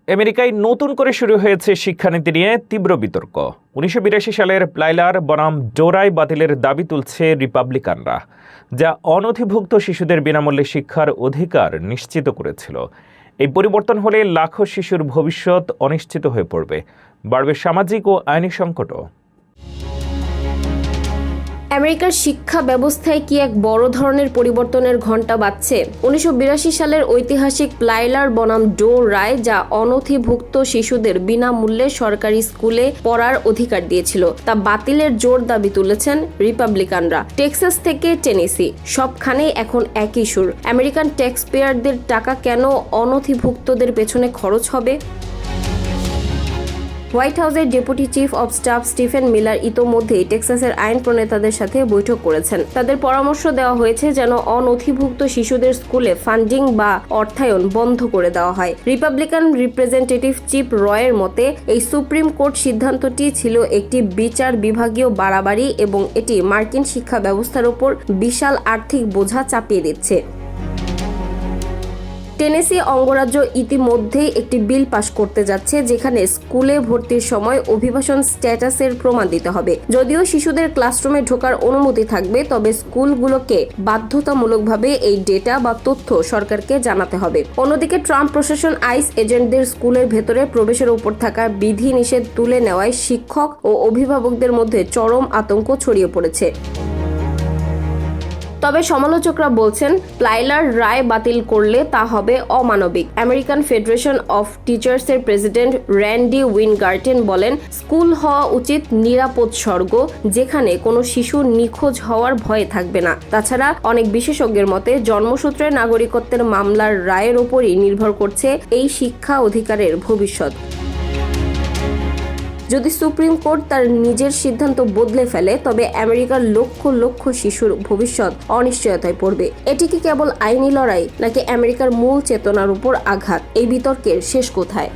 আমেরিকায় নতুন করে শুরু হয়েছে শিক্ষানীতি নিয়ে তীব্র বিতর্ক। ১৯৮২ সালের প্লাইলার বনাম ডো রায় বাতিলের দাবি তুলছে রিপাবলিকানরা, যা অনধিভুক্ত শিশুদের বিনামূল্যে শিক্ষার অধিকার নিশ্চিত করেছিল। এই পরিবর্তন হলে লাখো শিশুর ভবিষ্যৎ অনিশ্চিত হয়ে পড়বে, বাড়বে সামাজিক ও আইনি সংকটও। আমেরিকার শিক্ষা ব্যবস্থায় কি এক বড় ধরনের পরিবর্তনের ঘণ্টা বাজছে। ১৯৮২ সালের ঐতিহাসিক প্লাইলার বনাম ডো রায়, যা অনধিভুক্ত শিশুদের বিনামূল্যে সরকারি স্কুলে পড়ার অধিকার দিয়েছিল, তা বাতিলের জোর দাবি তুলেছেন রিপাবলিকানরা। টেক্সাস থেকে টেনেসি, সবখানেই এখন একই সুর। আমেরিকান ট্যাক্সপেয়ারদের টাকা কেন অনধিভুক্তদের পেছনে খরচ হবে? হোয়াইট হাউসের deputy chief of staff Stephen Miller ইতোমধ্যেই টেক্সাসের আইন প্রণেতাদের সাথে বৈঠক করেছেন। তাদের পরামর্শ দেওয়া হয়েছে যেন অনধিভুক্ত শিশুদের স্কুলে ফান্ডিং বা অর্থায়ন বন্ধ করে দেওয়া হয়। রিপাবলিকান রিপ্রেজেন্টেটিভ চিপ রয়ের মতে, এই সুপ্রিম কোর্ট সিদ্ধান্তটি ছিল একটি বিচার বিভাগীয় বাড়াবাড়ি এবং এটি মার্কিন শিক্ষা ব্যবস্থার উপর বিশাল আর্থিক বোঝা চাপিয়ে দিচ্ছে। টেনেসি অঙ্গরাজ্য ইতিমধ্যেই একটি বিল পাশ করতে যাচ্ছে, যেখানে স্কুলে ভর্তির সময় অভিবাসন স্ট্যাটাসের প্রমাণ দিতে হবে। যদিও শিশুদের ক্লাসরুমে ঢোকার অনুমতি থাকবে, তবে স্কুলগুলোকে বাধ্যতামূলকভাবে এই ডেটা বা তথ্য সরকারকে জানাতে হবে। অন্যদিকে ট্রাম্প প্রশাসন আইস এজেন্টদের স্কুলের ভেতরে প্রবেশের উপর থাকা বিধি নিষেধ তুলে নেওয়ায় শিক্ষক ও অভিভাবকদের মধ্যে চরম আতঙ্ক ছড়িয়ে পড়েছে। তবে সমালোচকরা বলছেন, প্লাইলার রায় বাতিল করলে তা হবে অমানবিক। আমেরিকান ফেডারেশন অফ টিচার্সের প্রেসিডেন্ট র্যান্ডি উইনগার্টেন বলেন, স্কুল হওয়া উচিত নিরাপদ স্বর্গ, যেখানে কোনো শিশু নিখোঁজ হওয়ার ভয়ে থাকবে না। তাছাড়া অনেক বিশেষজ্ঞের মতে, জন্মসূত্রে নাগরিকত্বের মামলার রায়ের উপরই নির্ভর করছে এই শিক্ষা অধিকারের ভবিষ্যৎ। যদি সুপ্রিম কোর্ট তার নিজের সিদ্ধান্ত বদলে ফেলে, তবে আমেরিকার লক্ষ লক্ষ শিশুর ভবিষ্যৎ অনিশ্চয়তায় পড়বে। এটি কি কেবল আইনি লড়াই, নাকি আমেরিকার মূল চেতনার উপর আঘাত? এই বিতর্কের শেষ কোথায়?